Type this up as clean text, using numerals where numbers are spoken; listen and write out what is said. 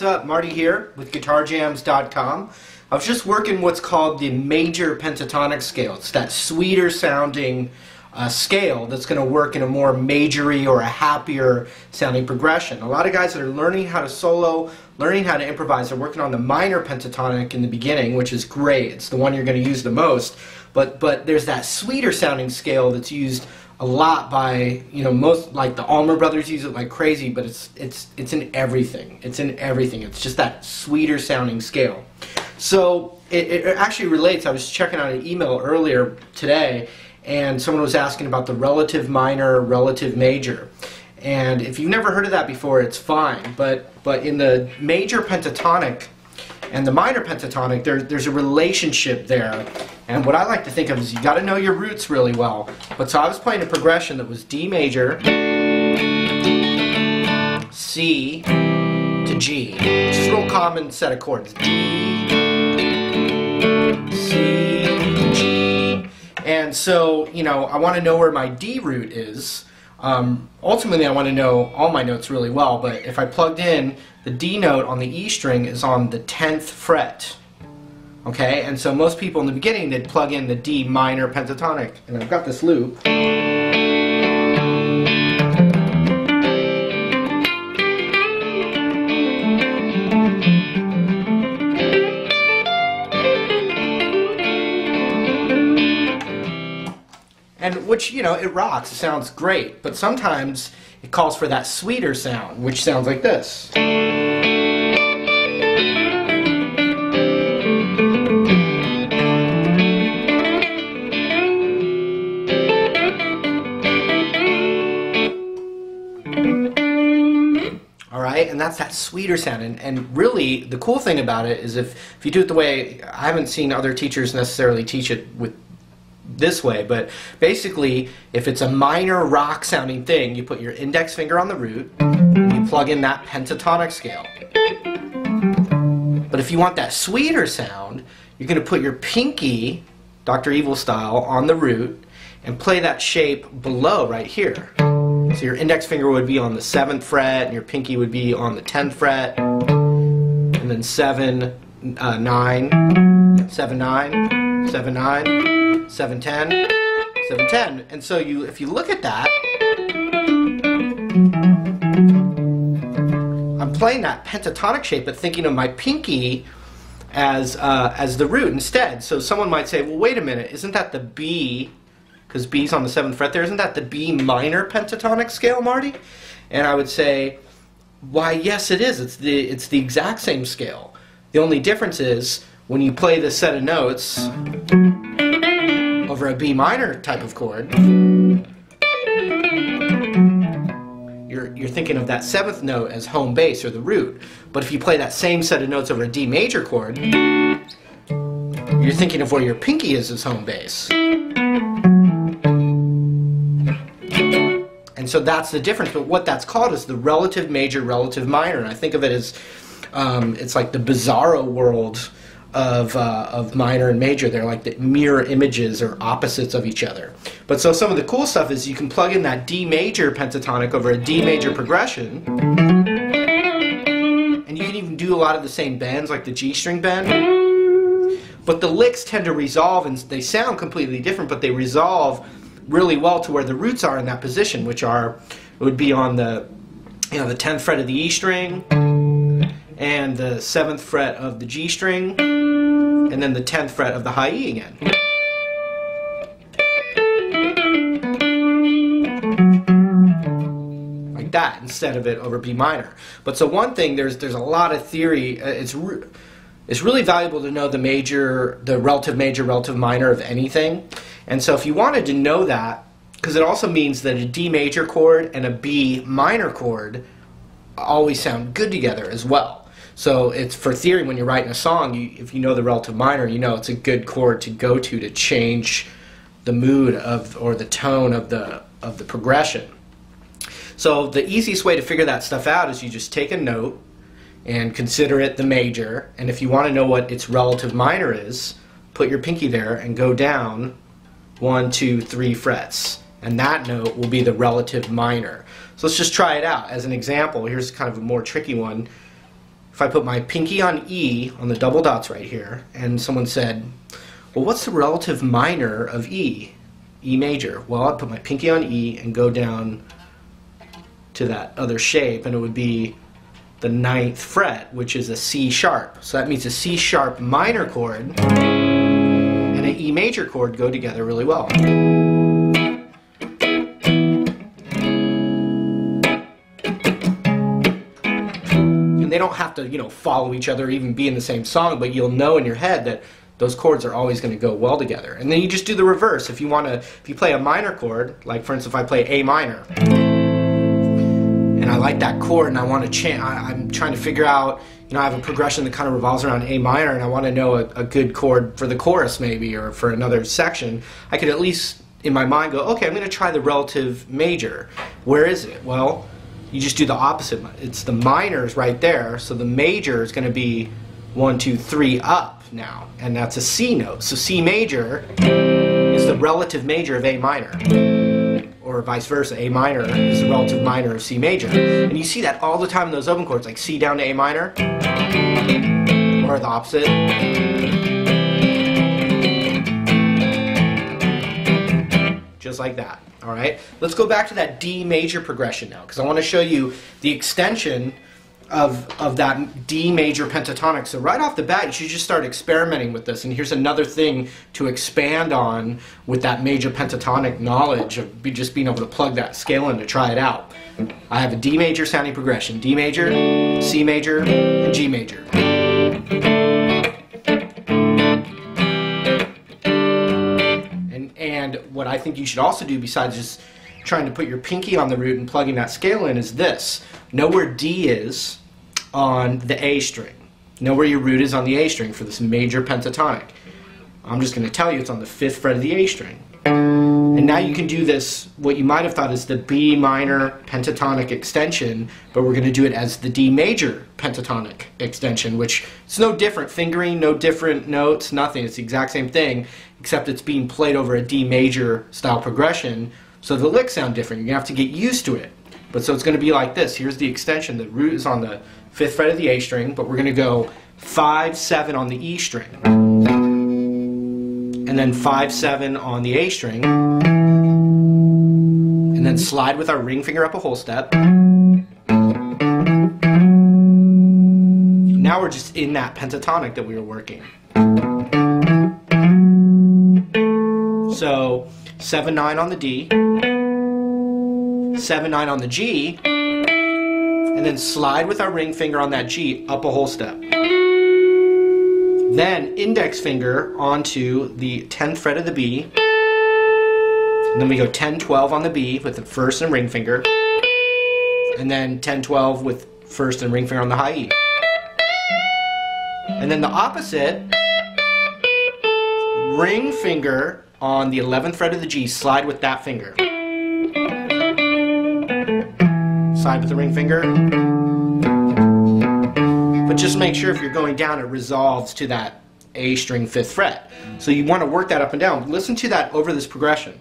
up? Marty here with GuitarJams.com. I was just working what's called the major pentatonic scale. It's that sweeter sounding scale that's going to work in a more majory or a happier sounding progression. A lot of guys that are learning how to solo, learning how to improvise, are working on the minor pentatonic in the beginning, which is great. It's the one you're going to use the most. But there's that sweeter sounding scale that's used a lot by, most, like the Almer brothers use it like crazy, but it's in everything. It's in everything. It's just that sweeter sounding scale. So it actually relates. I was checking out an email earlier today, and someone was asking about the relative minor, relative major. And if you've never heard of that before, it's fine. But in the major pentatonic and the minor pentatonic, there's a relationship there. And what I like to think of is you got to know your roots really well. But so I was playing a progression that was D major, C to G, which is a real common set of chords. D, C to G. And so, I want to know where my D root is. Ultimately, I want to know all my notes really well, but if I plugged in, the D note on the E string is on the 10th fret. Okay, and so most people in the beginning, they'd plug in the D minor pentatonic, and I've got this loop. And which, it rocks, it sounds great, but sometimes it calls for that sweeter sound, which sounds like this. Alright, and that's that sweeter sound, and really the cool thing about it is if you do it the way, I haven't seen other teachers necessarily teach it with this way, but basically if it's a minor rock sounding thing, you put your index finger on the root, and you plug in that pentatonic scale. But if you want that sweeter sound, you're going to put your pinky, Dr. Evil style, on the root and play that shape below right here. So your index finger would be on the 7th fret and your pinky would be on the 10th fret, and then 7, 9, 7, 9, 7, 9, 7, 10, 7, 10. And so if you look at that, I'm playing that pentatonic shape but thinking of my pinky as the root instead. So someone might say, well, wait a minute, isn't that the B, because B's on the 7th fret there, isn't that the B minor pentatonic scale, Marty? And I would say, why, yes it is. It's the exact same scale. The only difference is when you play this set of notes over a B minor type of chord, you're thinking of that 7th note as home bass or the root. But if you play that same set of notes over a D major chord, you're thinking of where your pinky is as home bass. And so that's the difference. But what that's called is the relative major, relative minor. And I think of it as it's like the bizarro world of minor and major. They're like the mirror images or opposites of each other. But so some of the cool stuff is you can plug in that D major pentatonic over a D major progression, and you can even do a lot of the same bends, like the G string bend. But the licks tend to resolve, and they sound completely different, but they resolve really well to where the roots are in that position, which would be on the the 10th fret of the E string, and the 7th fret of the G string, and then the 10th fret of the high E again. Like that, instead of it over B minor. But so one thing, there's a lot of theory. It's really valuable to know the relative major, relative minor of anything. And so if you wanted to know that, because it also means that a D major chord and a B minor chord always sound good together as well. So it's for theory when you're writing a song, if you know the relative minor, it's a good chord to go to change the mood or the tone of the progression. So the easiest way to figure that stuff out is you just take a note and consider it the major, and if you want to know what its relative minor is, put your pinky there and go down 1, 2, 3 frets, and that note will be the relative minor. So let's just try it out. As an example, here's kind of a more tricky one. if I put my pinky on E on the double dots right here, and someone said, well, what's the relative minor of E? E major. Well, I'd put my pinky on E and go down to that other shape, and it would be the 9th fret, which is a C sharp. So that means a C sharp minor chord and an E major chord go together really well. And they don't have to, you know, follow each other, even be in the same song, but you'll know in your head that those chords are always going to go well together. And then you just do the reverse. If you play a minor chord, like for instance if I play A minor, and I like that chord and I want to I'm trying to figure out, you know, I have a progression that kind of revolves around A minor and I want to know a good chord for the chorus maybe, or for another section, I could at least in my mind go, okay, I'm going to try the relative major. Where is it? Well, you just do the opposite. It's the minors right there, so the major is going to be 1, 2, 3 up now, and that's a C note. So C major is the relative major of A minor, or vice versa. A minor is the relative minor of C major, and you see that all the time in those open chords, like C down to A minor, or the opposite. Just like that. All right, let's go back to that D major progression now, because I want to show you the extension of that D major pentatonic. So right off the bat, you should just start experimenting with this. And here's another thing to expand on with that major pentatonic knowledge of just being able to plug that scale in to try it out. I have a D major sounding progression: D major, C major, and G major. And what I think you should also do, besides just trying to put your pinky on the root and plugging that scale in, is this. Know where D is on the A string. Know where your root is on the A string for this major pentatonic. I'm just going to tell you it's on the 5th fret of the A string. And now you can do this, what you might have thought is the B minor pentatonic extension, but we're going to do it as the D major pentatonic extension, which is no different fingering, no different notes, nothing. It's the exact same thing, except it's being played over a D major style progression, so the licks sound different. You're going to have to get used to it. But so it's going to be like this. Here's the extension. The root is on the 5th fret of the A string, but we're going to go 5, 7 on the E string, and then 5, 7 on the A string, and then slide with our ring finger up a whole step. Now we're just in that pentatonic that we were working. So 7, 9 on the D, 7, 9 on the G, and then slide with our ring finger on that G up a whole step. Then index finger onto the 10th fret of the B, and then we go 10, 12 on the B with the first and ring finger, and then 10, 12 with first and ring finger on the high E. And then the opposite, ring finger on the 11th fret of the G, slide with that finger. Slide with the ring finger. But just make sure if you're going down, it resolves to that A string 5th fret. So you want to work that up and down. Listen to that over this progression.